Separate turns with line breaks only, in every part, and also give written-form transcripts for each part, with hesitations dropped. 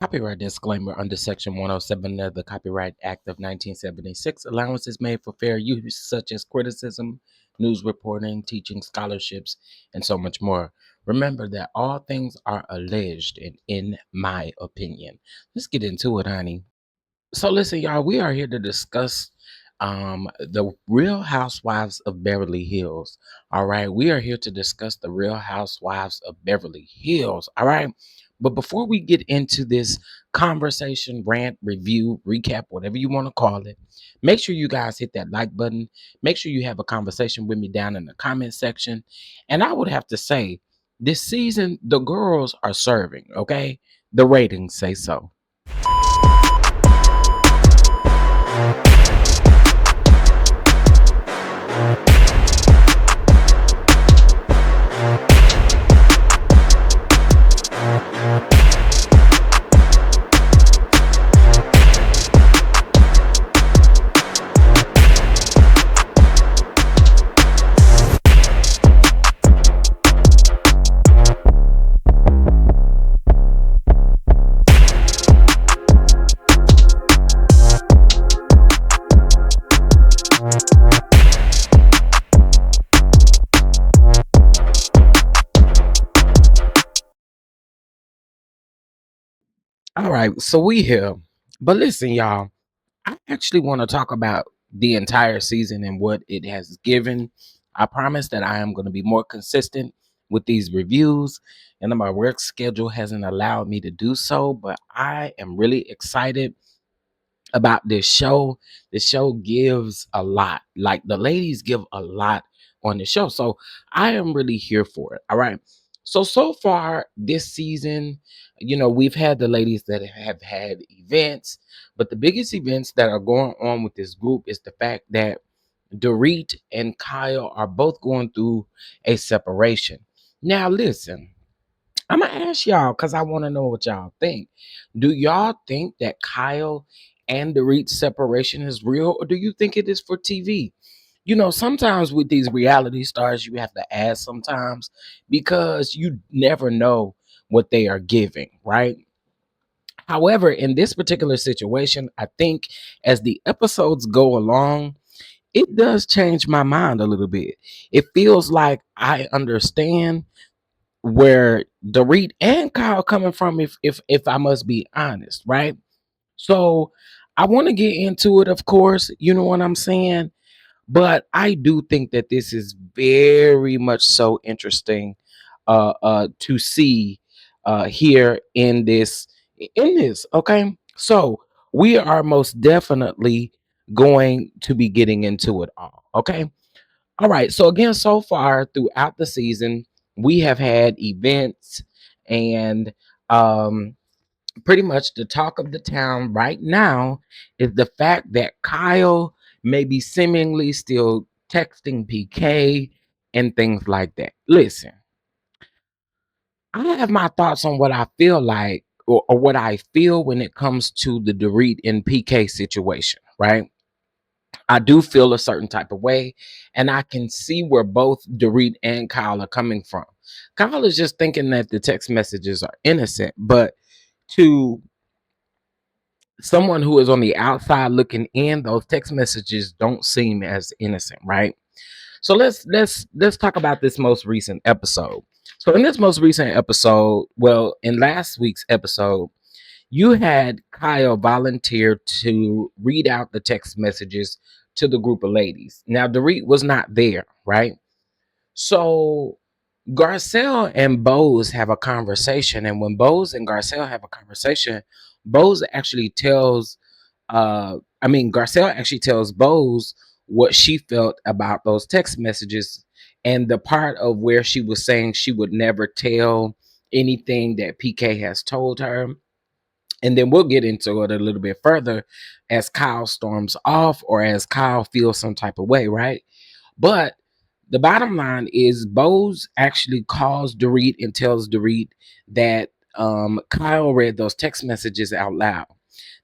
Copyright disclaimer under Section 107 of the Copyright Act of 1976. Allowances made for fair use, such as criticism, news reporting, teaching, scholarships, and so much more. Remember that all things are alleged and in my opinion. Let's get into it, honey. So listen, y'all, we are here to discuss the Real Housewives of Beverly Hills. All right, we are here to discuss the Real Housewives of Beverly Hills. All right, but before we get into this conversation, rant, review, recap, whatever you want to call it, make sure you guys hit that like button. Make sure you have a conversation with me down in the comment section. And I would have to say, this season the girls are serving. Okay, the ratings say so. All right, so we here. But listen, y'all, I actually want to talk about the entire season and what it has given. I promise that I am going to be more consistent with these reviews, and my work schedule hasn't allowed me to do so, but I am really excited about this show. The show gives a lot. Like the ladies give a lot on the show. So I am really here for it. All right. So far this season, we've had the ladies that have had events, but the biggest events that are going on with this group is the fact that Dorit and Kyle are both going through a separation. Now, listen, I'm gonna ask y'all because I want to know what y'all think. Do y'all think that Kyle and the Reed separation is real, or do you think it is for TV? Sometimes with these reality stars, you have to ask sometimes because you never know what they are giving, right? However, in this particular situation, I think as the episodes go along, it does change my mind a little bit. It feels like I understand where Dorit and Kyle coming from, if I must be honest, right? So I want to get into it, of course, you know what I'm saying? But I do think that this is very much so interesting to see here in this, okay? So we are most definitely going to be getting into it all, okay? All right. So again, so far throughout the season, we have had events and pretty much the talk of the town right now is the fact that Kyle may be seemingly still texting PK and things like that. Listen, I have my thoughts on what I feel like or what I feel when it comes to the Dorit and PK situation, right? I do feel a certain type of way, and I can see where both Dorit and Kyle are coming from. Kyle is just thinking that the text messages are innocent, but to someone who is on the outside looking in, those text messages don't seem as innocent, right? So let's talk about this most recent episode. So in this most recent episode, well, in last week's episode, you had Kyle volunteer to read out the text messages to the group of ladies. Now, Dorit was not there, right? So Garcelle and Bose have a conversation, and when Bose and Garcelle have a conversation, Bose actually tells, Garcelle actually tells Bose what she felt about those text messages, and the part of where she was saying she would never tell anything that PK has told her, and then we'll get into it a little bit further as Kyle storms off or as Kyle feels some type of way, right? But the bottom line is Bose actually calls Dorit and tells Dorit that Kyle read those text messages out loud.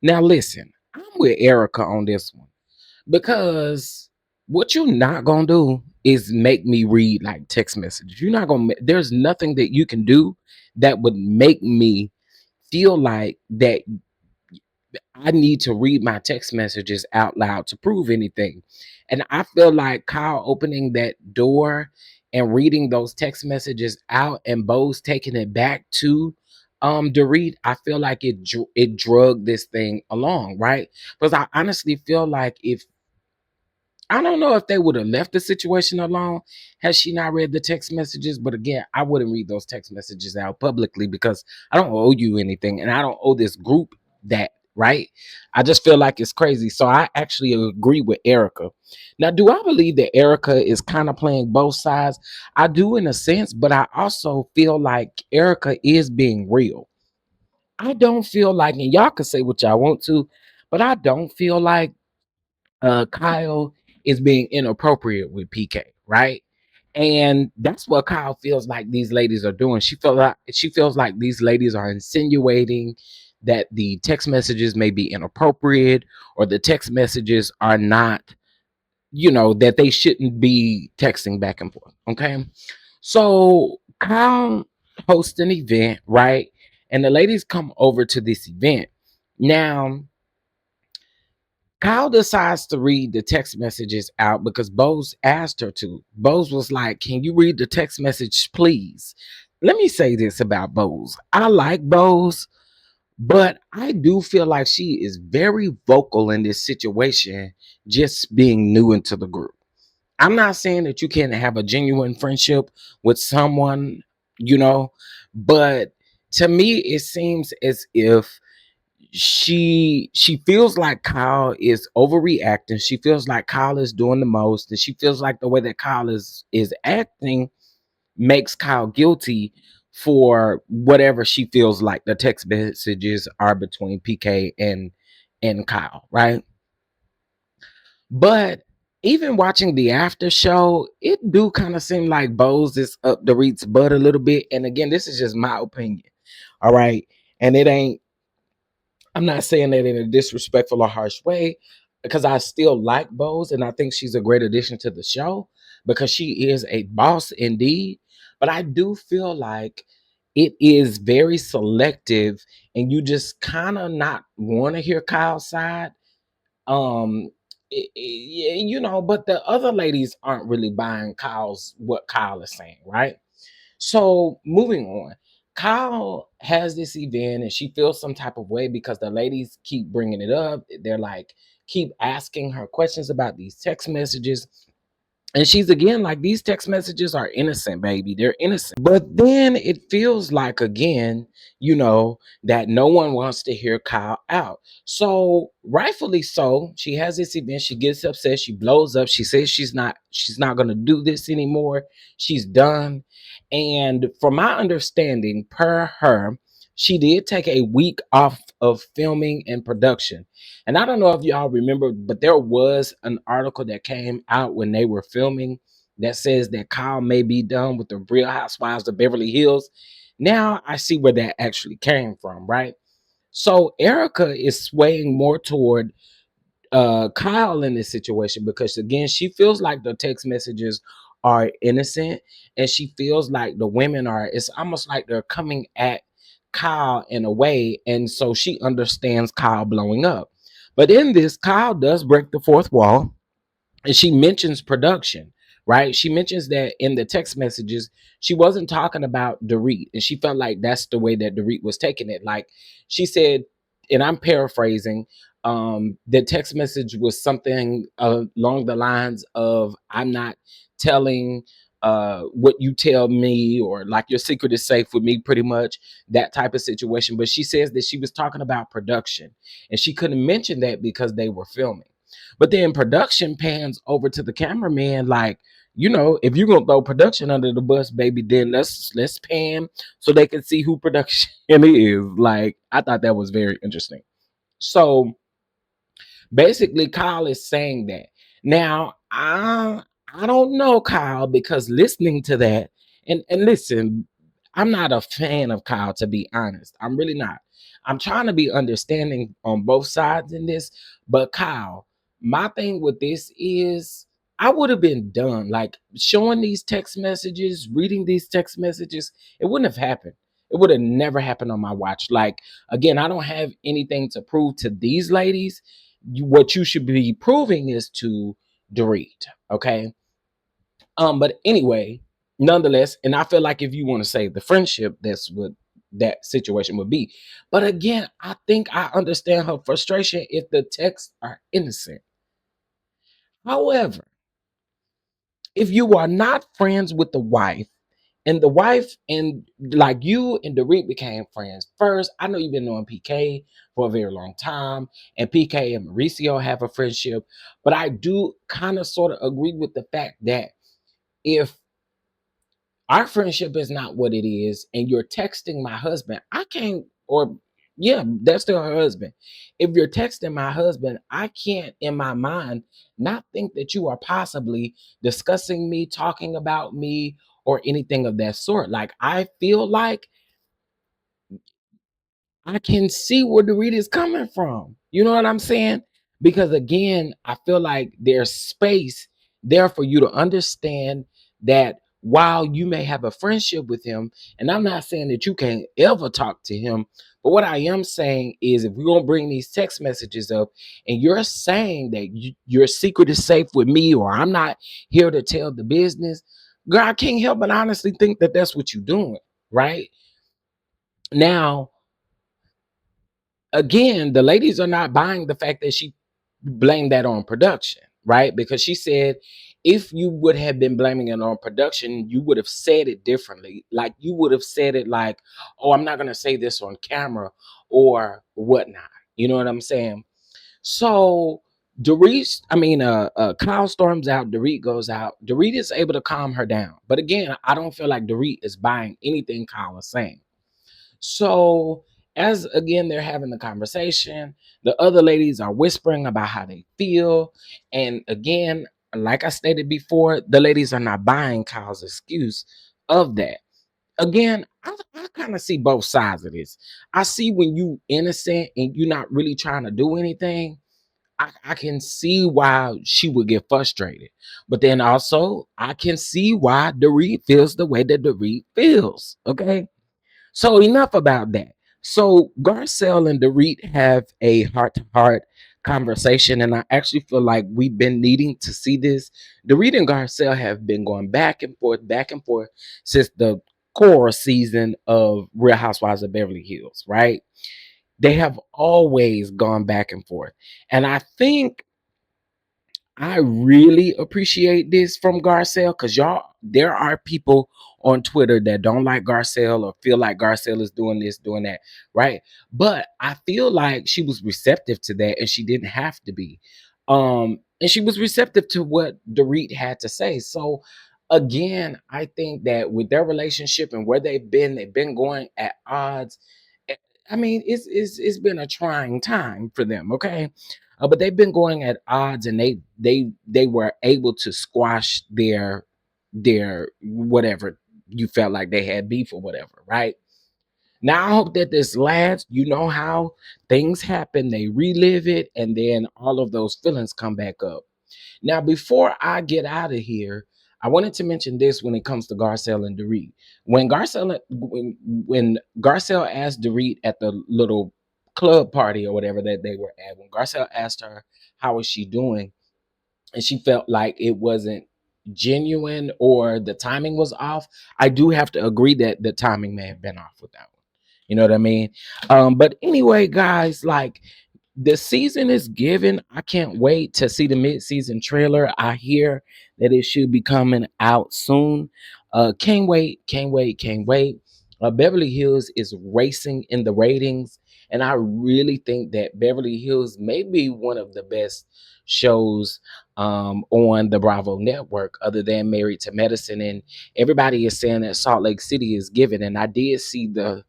Now, listen, I'm with Erica on this one because what you're not going to do is make me read like text messages. You're not going to, there's nothing that you can do that would make me feel like that I need to read my text messages out loud to prove anything. And I feel like Kyle opening that door and reading those text messages out and Bo's taking it back to Dorit, I feel like it drug this thing along, right? Because I honestly feel like if I don't know if they would have left the situation alone had she not read the text messages. But again, I wouldn't read those text messages out publicly because I don't owe you anything and I don't owe this group that, right? I just feel like it's crazy. So I actually agree with Erica. Now, do I believe that Erica is kind of playing both sides? I do in a sense, but I also feel like Erica is being real. I don't feel like, and y'all can say what y'all want to, but I don't feel like Kyle is being inappropriate with PK, right? And that's what Kyle feels like these ladies are doing. She feels like these ladies are insinuating that the text messages may be inappropriate or the text messages are not, that they shouldn't be texting back and forth. Okay. So Kyle hosts an event, right? And the ladies come over to this event. Now, Kyle decides to read the text messages out because Bose asked her to. Bose was like, "Can you read the text message, please?" Let me say this about Bose. I like Bose, but I do feel like she is very vocal in this situation, just being new into the group. I'm not saying that you can't have a genuine friendship with someone, you know, but to me, it seems as if she feels like Kyle is overreacting. She feels like Kyle is doing the most, and she feels like the way that Kyle is acting makes Kyle guilty for whatever she feels like the text messages are between PK and Kyle, right? But even watching the after show, it do kind of seem like Bose is up the Reed's butt a little bit. And again, this is just my opinion. All right. And it ain't I'm not saying that in a disrespectful or harsh way because I still like Bose and I think she's a great addition to the show because she is a boss indeed. But I do feel like it is very selective and you just kind of not want to hear Kyle's side. Um, yeah, but the other ladies aren't really buying what Kyle is saying, right? So moving on, Kyle has this event and she feels some type of way because the ladies keep bringing it up. They're like, keep asking her questions about these text messages. And she's again like, these text messages are innocent, baby. They're innocent. But then it feels like, again, that no one wants to hear Kyle out. So rightfully so, she has this event. She gets upset. She blows up. She says she's not going to do this anymore. She's done. And from my understanding, per her, she did take a week off of filming and production. And I don't know if y'all remember, but there was an article that came out when they were filming that says that Kyle may be done with the Real Housewives of Beverly Hills. Now I see where that actually came from, right? So Erica is swaying more toward Kyle in this situation because again, she feels like the text messages are innocent and she feels like the women are, it's almost like they're coming at Kyle in a way, and so she understands Kyle blowing up. But in this, Kyle does break the fourth wall and she mentions production, right? She mentions that in the text messages, she wasn't talking about Dorit, and she felt like that's the way that Dorit was taking it. Like she said, and I'm paraphrasing, the text message was something along the lines of, "I'm not telling what you tell me," or like, "Your secret is safe with me," pretty much that type of situation. But she says that she was talking about production, and she couldn't mention that because they were filming. But then production pans over to the cameraman, like, if you're gonna throw production under the bus, baby, then let's pan so they can see who production is. Like, I thought that was very interesting. So basically, Kyle is saying that. Now, I don't know Kyle because listening to that, and listen, I'm not a fan of Kyle, to be honest. I'm really not. I'm trying to be understanding on both sides in this, but Kyle, my thing with this is I would have been done. Like showing these text messages, reading these text messages, it wouldn't have happened. It would have never happened on my watch. Like, again, I don't have anything to prove to these ladies. What you should be proving is to Dorit. Okay. But anyway, nonetheless, and I feel like if you want to save the friendship, that's what that situation would be. But again, I think I understand her frustration if the texts are innocent. However, if you are not friends with the wife, and the wife and like you and Dorit became friends first. I know you've been knowing PK for a very long time, and PK and Mauricio have a friendship, but I do kind of sort of agree with the fact that if our friendship is not what it is, and you're texting my husband, I can't, or yeah, that's still her husband. If you're texting my husband, I can't in my mind not think that you are possibly discussing me, talking about me, or anything of that sort. Like, I feel like I can see where the read is coming from. You know what I'm saying? Because again, I feel like there's space there for you to understand that while you may have a friendship with him, and I'm not saying that you can't ever talk to him, but what I am saying is if we're going to bring these text messages up and you're saying that your secret is safe with me or I'm not here to tell the business, girl, I can't help but honestly think that that's what you're doing, right? Now, again, the ladies are not buying the fact that she blamed that on production, right? Because she said if you would have been blaming it on production, you would have said it differently. Like you would have said it like, oh, I'm not going to say this on camera or whatnot. You know what I'm saying? So Dorit, Kyle storms out, Dorit goes out. Dorit is able to calm her down. But again, I don't feel like Dorit is buying anything Kyle is saying. So, as again, they're having the conversation, the other ladies are whispering about how they feel. And again, like I stated before, the ladies are not buying Kyle's excuse of that. Again, I kind of see both sides of this. I see when you innocent and you're not really trying to do anything. I can see why she would get frustrated. But then also, I can see why Dorit feels the way that Dorit feels. Okay. So enough about that. So Garcelle and Dorit have a heart-to-heart conversation, and I actually feel like we've been needing to see this. Dorit and Garcelle have been going back and forth since the core season of Real Housewives of Beverly Hills, right? They have always gone back and forth. And I think I really appreciate this from Garcelle because y'all, there are people on Twitter that don't like Garcelle or feel like Garcelle is doing this, doing that, right? But I feel like she was receptive to that and she didn't have to be. And she was receptive to what Dorit had to say. So again, I think that with their relationship and where they've been going at odds. eh, I mean, it's been a trying time for them, okay? But they've been going at odds, and they were able to squash their whatever you felt like they had beef or whatever, right? Now I hope that this lasts. You know how things happen; they relive it, and then all of those feelings come back up. Now, before I get out of here, I wanted to mention this when it comes to Garcelle and Dorit. When Garcelle asked Dorit at the little club party or whatever that they were at, when Garcelle asked her how is she doing, and she felt like it wasn't genuine or the timing was off, I do have to agree that the timing may have been off with that one. You know what I mean? But anyway, guys, like the season is given. I can't wait to see the mid-season trailer. I hear that it should be coming out soon. Can't wait, can't wait, can't wait. Beverly Hills is racing in the ratings, and I really think that Beverly Hills may be one of the best shows on the Bravo network, other than Married to Medicine. And everybody is saying that Salt Lake City is given, and I did see the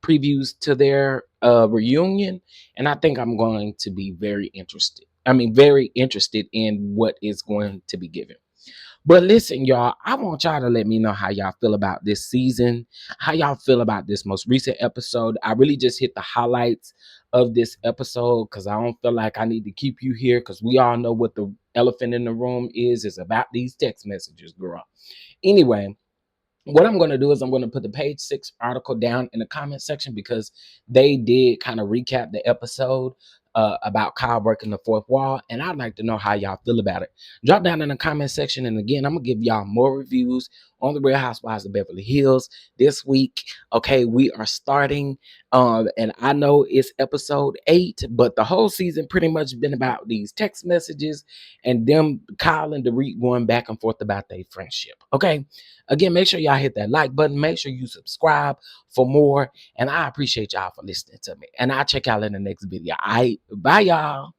previews to their reunion, and I think I'm going to be very interested. I mean, very interested in what is going to be given. But listen, y'all, I want y'all to let me know how y'all feel about this season, how y'all feel about this most recent episode. I really just hit the highlights of this episode because I don't feel like I need to keep you here because we all know what the elephant in the room is about these text messages, girl. Anyway, what I'm going to do is I'm going to put the page 6 article down in the comment section because they did kind of recap the episode about Kyle breaking the fourth wall, and I'd like to know how y'all feel about it. Drop down in the comment section, and again, I'm gonna give y'all more reviews on the Real Housewives of Beverly Hills this week. Okay, we are starting, and I know it's episode 8, but the whole season pretty much been about these text messages and them Kyle and Dorit going back and forth about their friendship. Okay. Again, make sure y'all hit that like button. Make sure you subscribe for more. And I appreciate y'all for listening to me. And I'll check y'all in the next video. All right. Bye, y'all.